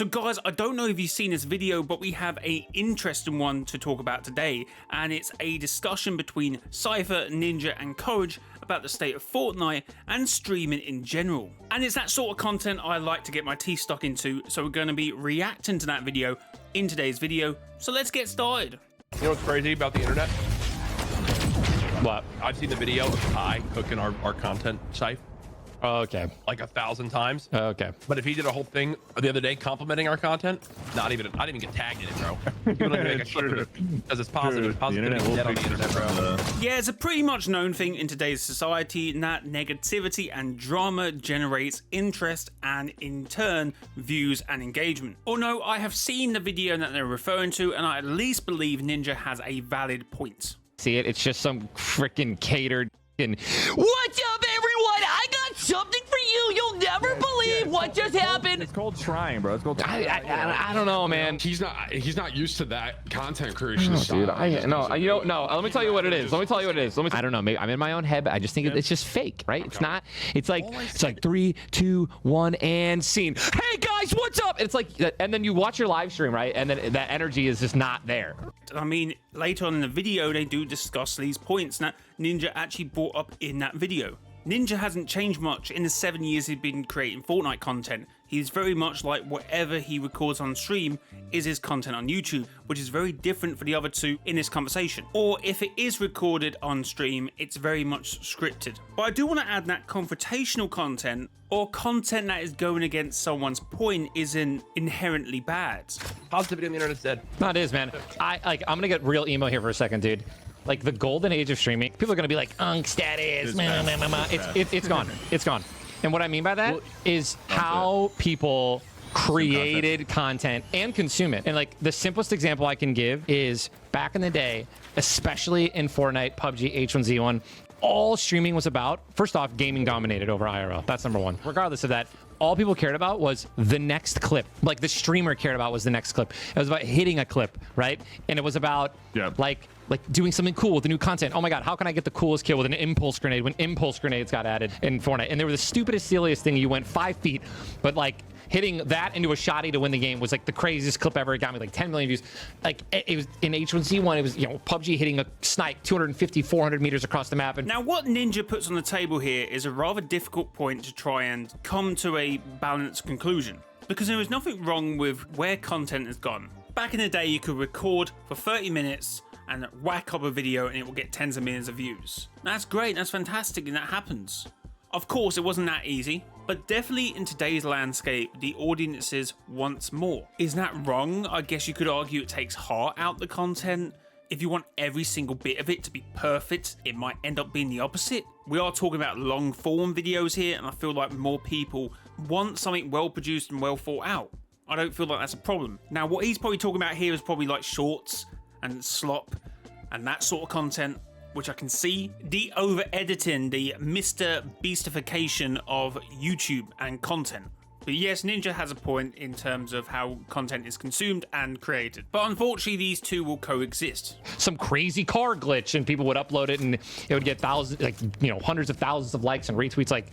So guys, I don't know if you've seen this video, but we have a interesting one to talk about today, and it's a discussion between Cypher, Ninja, and Courage about the state of Fortnite and streaming in general. And it's that sort of content I like to get my teeth stuck into, so we're going to be reacting to that video in today's video. So let's get started. You know what's crazy about the internet? What? I've seen the video of Ty cooking our content site Oh, okay. like 1,000 times. Okay. But if he did a whole thing the other day complimenting our content, I didn't even get tagged in it, bro. People don't make a clip of it because it's positive. Positivity is dead on the internet, bro. Yeah, it's a pretty much known thing in today's society that negativity and drama generates interest and in turn views and engagement. Or no, I have seen the video that they're referring to and I at least believe Ninja has a valid point. See it? It's just some freaking catered. What's up, everyone? I got something for you. You'll never believe what just happened. It's called trying, bro. It's called. I don't know, man. He's not used to that content creation Dude, style. No. Let me tell you what it is. I don't know. Maybe I'm in my own head, but I just think it's just fake, right? It's not. It's like 3, 2, 1, and scene. Hey guys, what's up? It's like, and then you watch your live stream, right? And then that energy is just not there. I mean, later on in the video, they do discuss these points that Ninja actually brought up in that video. Ninja hasn't changed much in the 7 years he's been creating Fortnite content. He's very much like whatever he records on stream is his content on YouTube, which is very different for the other two in this conversation. Or if it is recorded on stream, it's very much scripted. But I do want to add that confrontational content or content that is going against someone's point isn't inherently bad. Positivity on the internet's dead. No, it is, man. I'm gonna get real emo here for a second, dude. Like the golden age of streaming, people are gonna be like, "Unk status." It's gone. It's gone. And what I mean by that is how people created content and consume it. And like the simplest example I can give is back in the day, especially in Fortnite, PUBG, H1Z1, all streaming was about, first off, gaming dominated over IRL. That's number one. Regardless of that, all people cared about was the next clip. Like the streamer cared about was the next clip. It was about hitting a clip, right? And it was about like doing something cool with the new content. Oh my God, how can I get the coolest kill with an impulse grenade when impulse grenades got added in Fortnite? And they were the stupidest, silliest thing. You went 5 feet, but like hitting that into a shotty to win the game was like the craziest clip ever. It got me like 10 million views. Like it was in H1Z1, it was, you know, PUBG hitting a snipe 250, 400 meters across the map. And now what Ninja puts on the table here is a rather difficult point to try and come to a balanced conclusion, because there is nothing wrong with where content has gone. Back in the day, you could record for 30 minutes and whack up a video and it will get tens of millions of views. That's great, that's fantastic, and that happens. Of course, it wasn't that easy, but definitely in today's landscape, the audiences want more. Is that wrong? I guess you could argue it takes heart out the content. If you want every single bit of it to be perfect, it might end up being the opposite. We are talking about long form videos here, and I feel like more people want something well produced and well thought out. I don't feel like that's a problem. Now, what he's probably talking about here is probably like shorts and slop and that sort of content, which I can see. The over editing, the Mr. Beastification of YouTube and content. But yes, Ninja has a point in terms of how content is consumed and created. But unfortunately, these two will coexist. Some crazy car glitch and people would upload it and it would get thousands, like, you know, hundreds of thousands of likes and retweets. Like,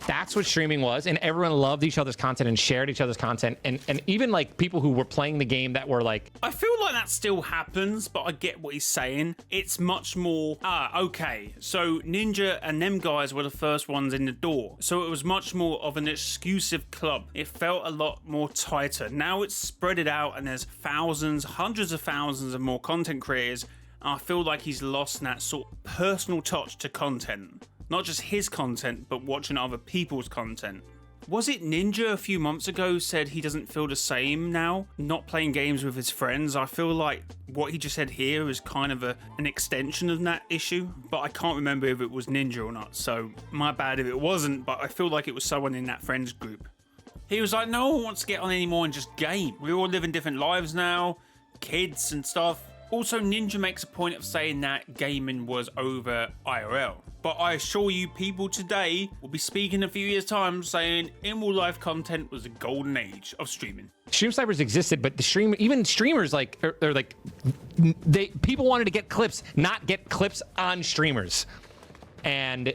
that's what streaming was, and everyone loved each other's content and shared each other's content, and even like people who were playing the game that were like, I feel like that still happens, but I get what he's saying. It's much more okay, so Ninja and them guys were the first ones in the door, so it was much more of an exclusive club. It felt a lot more tighter. Now it's spread it out and there's thousands, hundreds of thousands of more content creators, and I feel like he's lost that sort of personal touch to content. Not just his content, but watching other people's content. Was it Ninja a few months ago said he doesn't feel the same now, not playing games with his friends? I feel like what he just said here is kind of an extension of that issue, but I can't remember if it was Ninja or not, so my bad if it wasn't, but I feel like it was someone in that friends group. He was like, no one wants to get on anymore and just game. We're all living different lives now, kids and stuff. Also, Ninja makes a point of saying that gaming was over IRL. But I assure you, people today will be speaking in a few years' time saying in real life content was the golden age of streaming. Stream snipers existed, but even streamers like people wanted to get clips, not get clips on streamers, and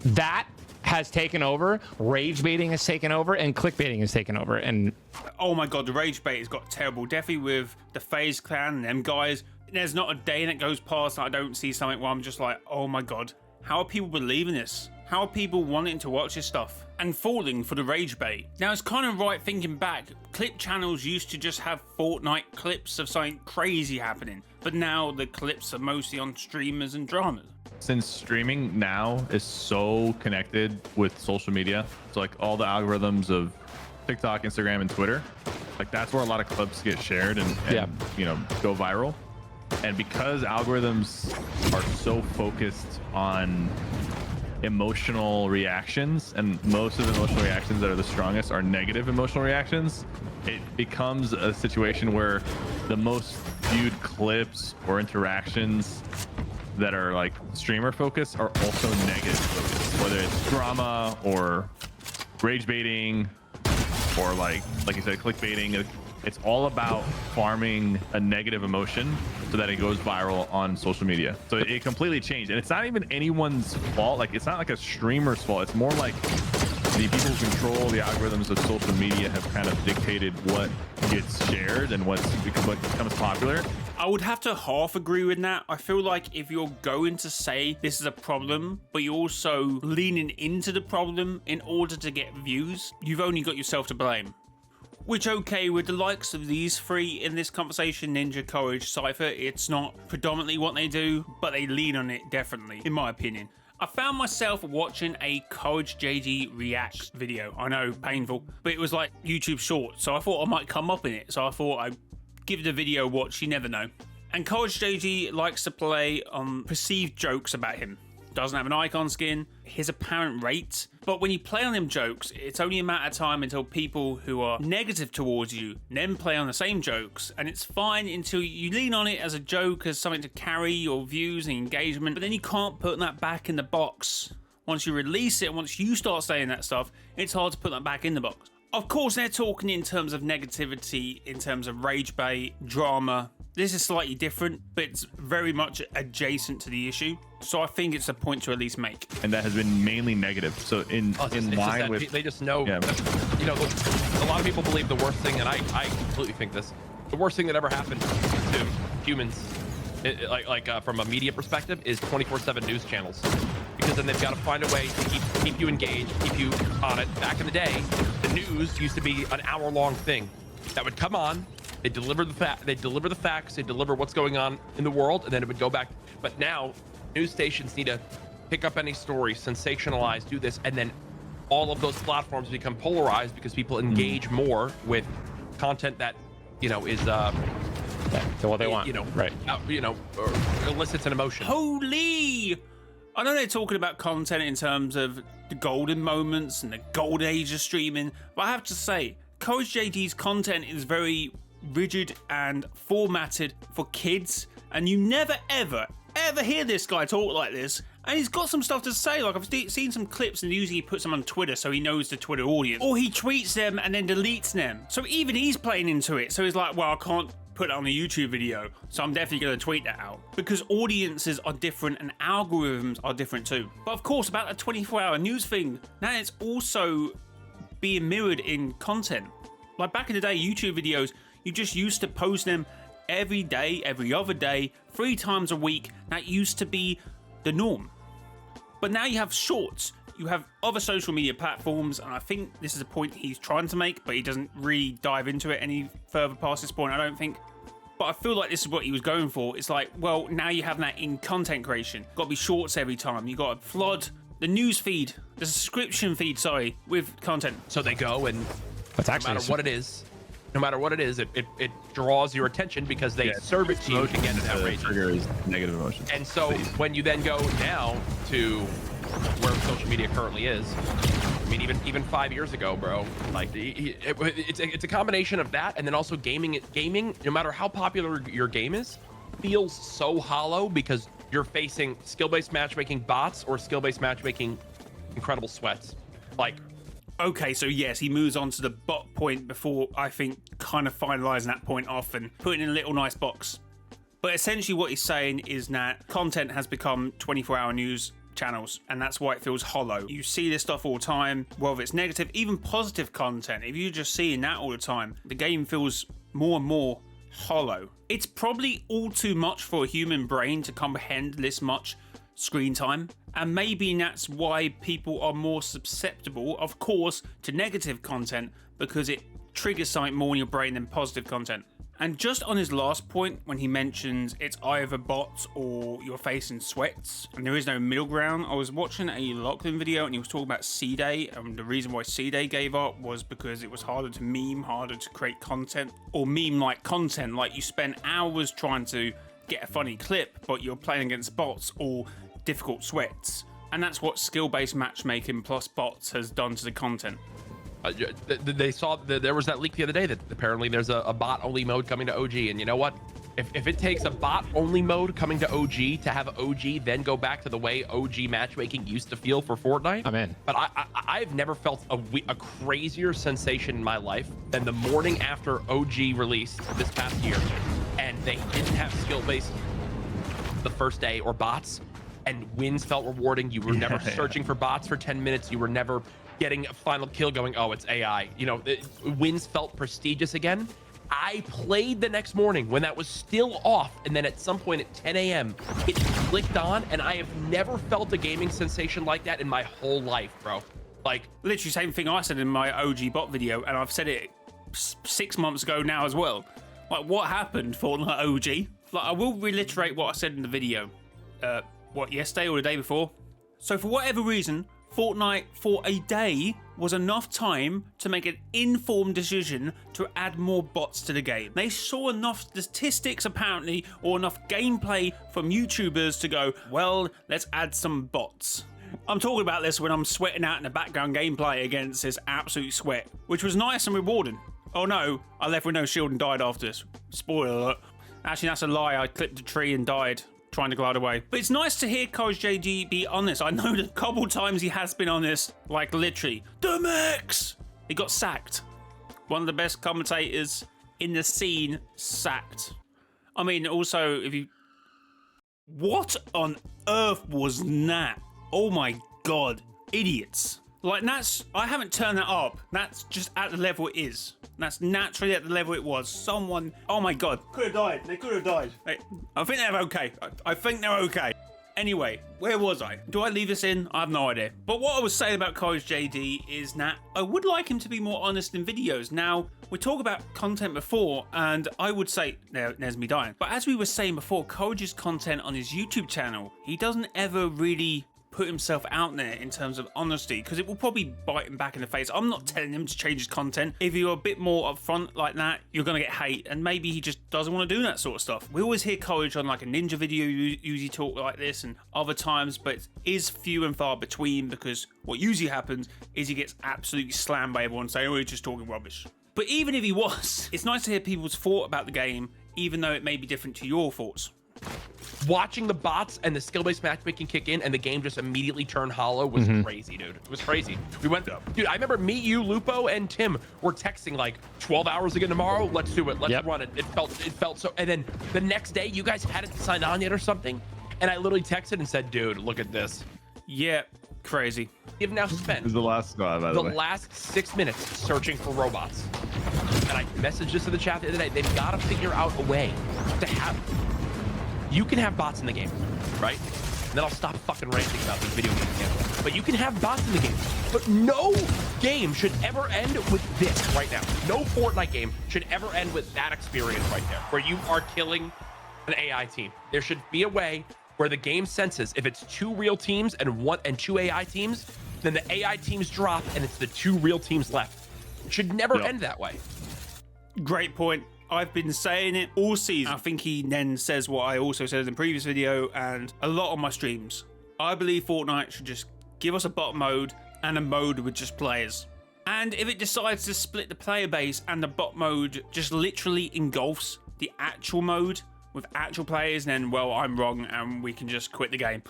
that has taken over, rage baiting has taken over, and clickbaiting has taken over. And oh my god, the rage bait has got terrible. Definitely with the FaZe clan and them guys. There's not a day that goes past that I don't see something where I'm just like, oh my god, how are people believing this? How are people wanting to watch this stuff and falling for the rage bait? Now, it's kind of right thinking back. Clip channels used to just have Fortnite clips of something crazy happening, but now the clips are mostly on streamers and dramas. Since streaming now is so connected with social media, so like all the algorithms of TikTok, Instagram, and Twitter, like that's where a lot of clips get shared and you know, go viral. And because algorithms are so focused on emotional reactions, and most of the emotional reactions that are the strongest are negative emotional reactions, it becomes a situation where the most viewed clips or interactions that are like streamer focused are also negative focused, whether it's drama or rage baiting or like you said, clickbaiting. It's all about farming a negative emotion so that it goes viral on social media. So it completely changed, and it's not even anyone's fault. Like, it's not like a streamer's fault. It's more like the people who control the algorithms of social media have kind of dictated what gets shared and what becomes popular. I would have to half agree with that. I feel like if you're going to say this is a problem, but you're also leaning into the problem in order to get views, you've only got yourself to blame. Which, okay, with the likes of these three in this conversation, Ninja, Courage, Cypher, it's not predominantly what they do, but they lean on it definitely, in my opinion. I found myself watching a CourageJD react video. I know, painful, but it was like YouTube short, so I thought I might come up in it. So I thought I'd give the video a watch, you never know. And CourageJD likes to play on perceived jokes about him. Doesn't have an icon skin, his apparent rate. But when you play on them jokes, it's only a matter of time until people who are negative towards you then play on the same jokes, and it's fine until you lean on it as a joke, as something to carry your views and engagement, but then you can't put that back in the box. Once you release it, once you start saying that stuff, it's hard to put that back in the box. Of course, they're talking in terms of negativity, in terms of rage bait, drama. This is slightly different, but it's very much adjacent to the issue. So I think it's a point to at least make. And that has been mainly negative. So in line with... They just know, you know, a lot of people believe the worst thing, and I completely think this, the worst thing that ever happened to humans, from a media perspective, is 24/7 news channels. Because then they've got to find a way to keep you engaged, keep you on it. Back in the day, the news used to be an hour-long thing that would come on. They deliver the facts. They deliver what's going on in the world, and then it would go back. But now, news stations need to pick up any story, sensationalize, do this, and then all of those platforms become polarized because people engage more with content that, you know, is to what they want. You know, right? Or elicits an emotion. Holy! I know they're talking about content in terms of the golden moments and the golden age of streaming, but I have to say, CourageJD's content is very rigid and formatted for kids, and you never ever hear this guy talk like this. And he's got some stuff to say. Like, I've seen some clips, and usually he puts them on Twitter so he knows the Twitter audience, or he tweets them and then deletes them. So even he's playing into it. So he's like, well, I can't put it on a YouTube video, so I'm definitely going to tweet that out, because audiences are different and algorithms are different too. But of course, about the 24-hour news thing, now it's also being mirrored in content. Like back in the day, YouTube videos, you just used to post them every day, every other day, 3 times a week. That used to be the norm. But now you have shorts, you have other social media platforms, and I think this is a point he's trying to make, but he doesn't really dive into it any further past this point, I don't think. But I feel like this is what he was going for. It's like, well, now you have that in content creation. Got to be shorts every time. You got to flood the news feed, the subscription feed, sorry, with content. So they go, and That's no actually matter what it is, it draws your attention because they serve it to you to get an outrage. Trigger is negative emotions. And so when you then go now to where social media currently is, I mean, even 5 years ago, bro, like it's a combination of that, and then also gaming, no matter how popular your game is, feels so hollow because you're facing skill-based matchmaking bots or skill-based matchmaking incredible sweats. Like, okay, so yes, he moves on to the bot point before, I think, kind of finalizing that point off and putting in a little nice box. But essentially what he's saying is that content has become 24-hour news channels, and that's why it feels hollow. You see this stuff all the time, whether it's negative, even positive content. If you're just seeing that all the time, the game feels more and more hollow. It's probably all too much for a human brain to comprehend this much screen time, and maybe that's why people are more susceptible, of course, to negative content, because it triggers something more in your brain than positive content. And just on his last point, when he mentions it's either bots or you're facing sweats and there is no middle ground, I was watching a Lachlan video and he was talking about C-Day, and the reason why C-Day gave up was because it was harder to meme, harder to create content, or meme-like content, like you spend hours trying to get a funny clip, but you're playing against bots or difficult sweats. And that's what skill-based matchmaking plus bots has done to the content. They saw there was that leak the other day that apparently there's a bot only mode coming to OG, and you know what, if it takes a bot only mode coming to OG to have OG then go back to the way OG matchmaking used to feel for Fortnite, I'm in. But I've never felt a crazier sensation in my life than the morning after OG released this past year, and they didn't have skill based the first day or bots, and wins felt rewarding. You were never searching for bots for 10 minutes. You were never getting a final kill going, oh, it's AI. You know, wins felt prestigious again. I played the next morning when that was still off, and then at some point at 10 a.m. it clicked on, and I have never felt a gaming sensation like that in my whole life, bro. Like, literally same thing I said in my OG bot video, and I've said it 6 months ago now as well. Like, what happened for Fortnite OG? Like, I will reiterate what I said in the video. Yesterday or the day before? So for whatever reason, Fortnite for a day was enough time to make an informed decision to add more bots to the game. They saw enough statistics apparently, or enough gameplay from YouTubers to go, well, let's add some bots. I'm talking about this when I'm sweating out in the background gameplay against this absolute sweat, which was nice and rewarding. Oh no, I left with no shield and died after this. Spoiler alert. Actually, that's a lie. I clipped a tree and died trying to glide away. But it's nice to hear CourageJD be honest. I know that a couple times he has been honest, like literally, the mix! He got sacked. One of the best commentators in the scene sacked. I mean, also, if you... What on earth was that? Oh my god. Idiots. Like, that's... I haven't turned that up. That's just at the level it is. That's naturally at the level it was. Someone... Oh my god. Could have died. They could have died. I think they're okay. I think they're okay. Anyway, where was I? Do I leave this in? I have no idea. But what I was saying about CourageJD is that I would like him to be more honest in videos. Now, we talked about content before, and I would say... There's me dying. But as we were saying before, Courage's content on his YouTube channel, he doesn't ever really put himself out there in terms of honesty, because it will probably bite him back in the face. I'm not telling him to change his content. If you're a bit more upfront like that, you're gonna get hate, and maybe he just doesn't want to do that sort of stuff. We always hear Courage on like a ninja video usually talk like this, and other times, but it is few and far between, because what usually happens is he gets absolutely slammed by everyone saying, oh, he's just talking rubbish. But even if he was, it's nice to hear people's thought about the game, even though it may be different to your thoughts. Watching the bots and the skill-based matchmaking kick in and the game just immediately turn hollow was crazy, dude. It was crazy. We went up. Dude, I remember me, you, Lupo, and Tim were texting like 12 hours again tomorrow. Let's do it. Let's run it. It felt so. And then the next day, you guys hadn't signed on yet or something. And I literally texted and said, dude, look at this. Yeah, crazy. You've now spent This is the last squad, by the way. last 6 minutes searching for robots. And I messaged this in the chat the other day. They've got to figure out a way to have... You can have bots in the game, right? And then I'll stop fucking ranting about these video games again. But you can have bots in the game. But no game should ever end with this right now. No Fortnite game should ever end with that experience right there, where you are killing an AI team. There should be a way where the game senses if it's 2 real teams and 2 AI teams, then the AI teams drop and it's the 2 real teams left. It should never end that way. Great point. I've been saying it all season. I think he then says what I also said in the previous video and a lot on my streams. I believe Fortnite should just give us a bot mode and a mode with just players. And if it decides to split the player base and the bot mode just literally engulfs the actual mode with actual players, then, well, I'm wrong and we can just quit the game.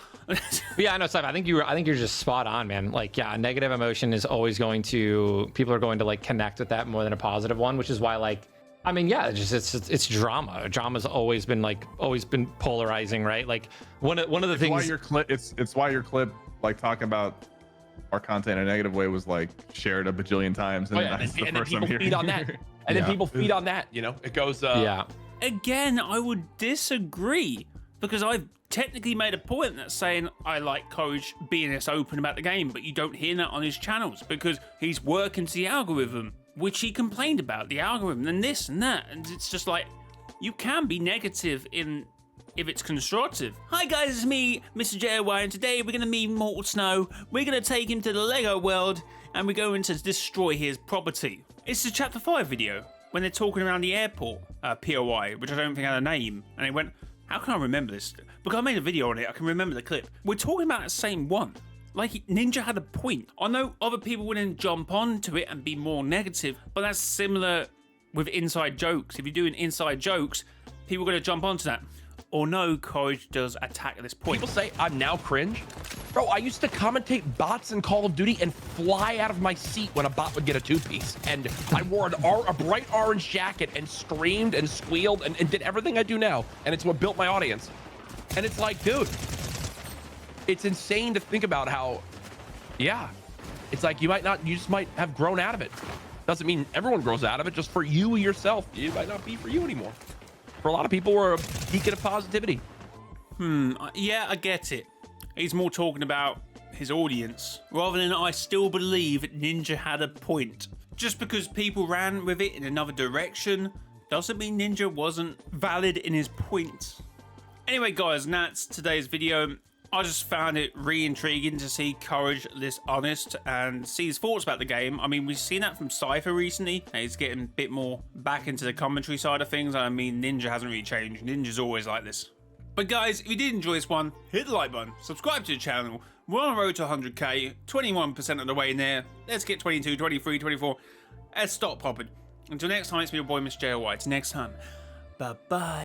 Yeah, no, Sypher, I think you're just spot on, man. Like, yeah, a negative emotion is always going to, people are going to like connect with that more than a positive one, which is why, like, I mean, yeah, it's drama. Drama's always been polarizing, right? Like one of the things. It's why your clip like talking about our content in a negative way was like shared a bajillion times, and and then people feed on that, and then people feed on that. You know, it goes. Yeah. Again, I would disagree because I've technically made a point that's saying I like Courage being this open about the game, but you don't hear that on his channels because he's working to the algorithm, which he complained about, the algorithm and this and that, and it's just like, you can be negative if it's constructive. Hi guys, it's me, Mr. JY, and today we're gonna meet Mortal Snow. We're gonna take him to the Lego world, and we're going to destroy his property. It's the chapter 5 video, when they're talking around the airport, POI, which I don't think had a name, and it went, how can I remember this? Because I made a video on it, I can remember the clip. We're talking about the same one. Like, Ninja had a point. I know other people wouldn't jump onto it and be more negative, but that's similar with inside jokes. If you're doing inside jokes, people are going to jump onto that. Or no, Courage does attack at this point. People say I'm now cringe. Bro, I used to commentate bots in Call of Duty and fly out of my seat when a bot would get a 2-piece. And I wore a bright orange jacket and screamed and squealed and did everything I do now. And it's what built my audience. And it's like, dude, it's insane to think about how, yeah, it's like you just might have grown out of it. Doesn't mean everyone grows out of it. Just for you yourself, it might not be for you anymore. For a lot of people, we're a beacon of positivity. Yeah, I get it. He's more talking about his audience rather than I still believe Ninja had a point. Just because people ran with it in another direction doesn't mean Ninja wasn't valid in his point. Anyway, guys, and that's today's video. I just found it re-intriguing to see Courage this honest and see his thoughts about the game. I mean, we've seen that from Cypher recently. He's getting a bit more back into the commentary side of things. I mean, Ninja hasn't really changed. Ninja's always like this. But guys, if you did enjoy this one, hit the like button, subscribe to the channel. We're on the road to 100k, 21% of the way in there. Let's get 22, 23, 24. Let's stop popping. Until next time, it's me, your boy, Mr. JY. Till next time, bye-bye.